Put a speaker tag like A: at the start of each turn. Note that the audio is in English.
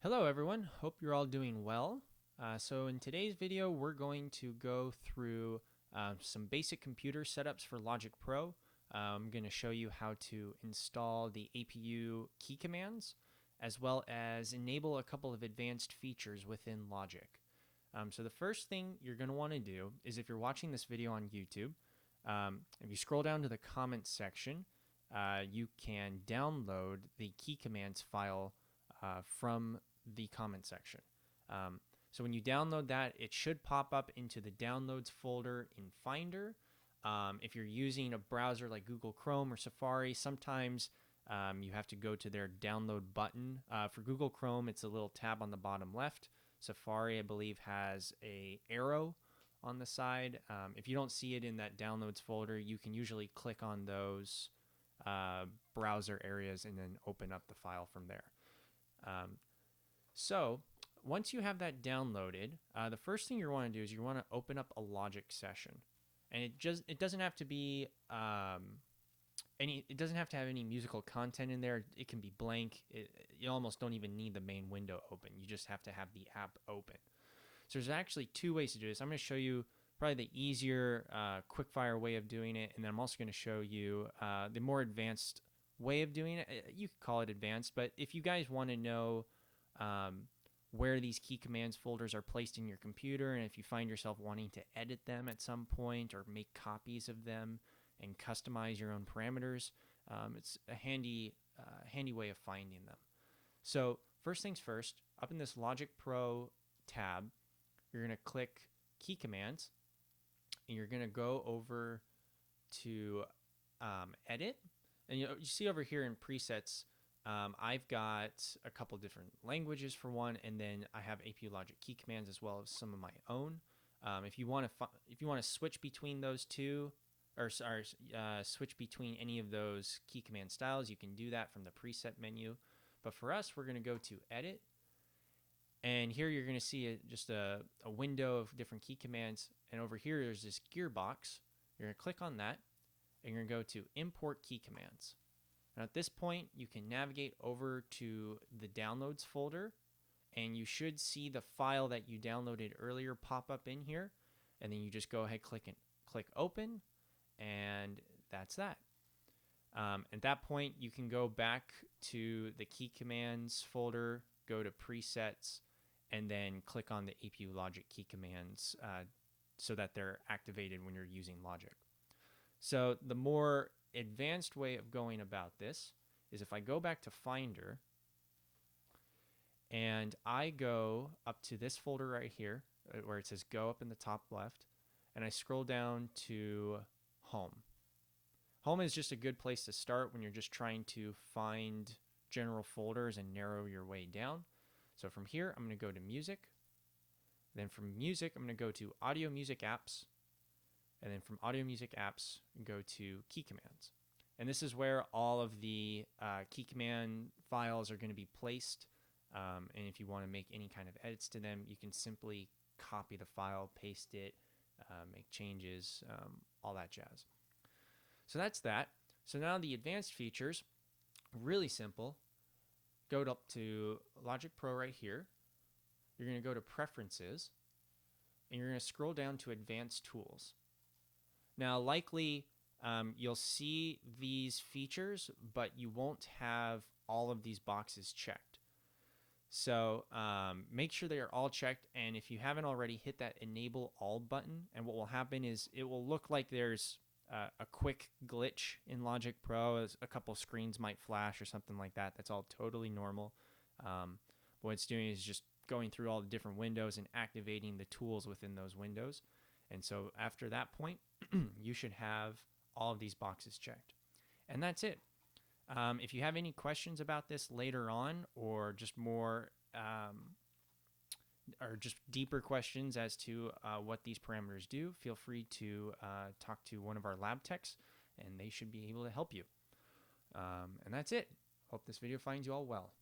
A: Hello everyone, hope you're all doing well. So in today's video we're going to go through some basic computer setups for Logic Pro. I'm going to show you how to install the APU key commands as well as enable a couple of advanced features within Logic. So the first thing you're going to want to do is, if you're watching this video on YouTube, if you scroll down to the comments section, you can download the key commands file from the comment section. So when you download that, it should pop up into the downloads folder in Finder. If you're using a browser like Google Chrome or Safari, sometimes you have to go to their download button. For Google Chrome, it's a little tab on the bottom left. Safari, I believe, has a arrow on the side. If you don't see it in that downloads folder, you can usually click on those browser areas and then open up the file from there. So once you have that downloaded, the first thing you want to do is you want to open up a Logic session, and it doesn't have to be it doesn't have to have any musical content in there. It can be blank. You almost don't even need the main window open. You just have to have the app open. So there's actually two ways to do this. I'm going to show you probably the easier, quick-fire way of doing it, and then I'm also going to show you the more advanced way of doing it. You could call it advanced, but if you guys want to know where these key commands folders are placed in your computer, and if you find yourself wanting to edit them at some point or make copies of them and customize your own parameters, it's a handy way of finding them. So first things first, up in this Logic Pro tab, you're going to click key commands, and you're going to go over to edit, and you see over here in presets, I've got a couple different languages for one, and then I have APU Logic key commands as well as some of my own. If you want to switch between those two, or switch between any of those key command styles, you can do that from the preset menu. But for us, we're going to go to Edit, and here you're going to see just a window of different key commands. And over here, there's this gearbox. You're going to click on that, and you're going to go to Import Key Commands. And at this point, you can navigate over to the Downloads folder, and you should see the file that you downloaded earlier pop up in here. And then you just go ahead, click Open, and that's that. At that point, you can go back to the Key Commands folder, go to Presets, and then click on the APU Logic key commands so that they're activated when you're using Logic. So the more advanced way of going about this is, if I go back to Finder and I go up to this folder right here where it says Go up in the top left, and I scroll down to Home. Home is just a good place to start when you're just trying to find general folders and narrow your way down. So from here, I'm going to go to Music. Then from Music, I'm going to go to Audio Music Apps. And then from Audio Music Apps, go to Key Commands. And this is where all of the key command files are going to be placed. And if you want to make any kind of edits to them, you can simply copy the file, paste it, make changes, all that jazz. So that's that. So now the advanced features, really simple. Go up to Logic Pro right here. You're going to go to Preferences, and you're going to scroll down to Advanced Tools. Now, likely you'll see these features, but you won't have all of these boxes checked. So make sure they are all checked, and if you haven't already, hit that Enable All button, and what will happen is it will look like there's a quick glitch in Logic Pro, as a couple screens might flash or something like that. That's all totally normal. What it's doing is just going through all the different windows and activating the tools within those windows. And so after that point, you should have all of these boxes checked. And that's it. If you have any questions about this later on, or just more or just deeper questions as to what these parameters do, feel free to talk to one of our lab techs, and they should be able to help you. And that's it. Hope this video finds you all well.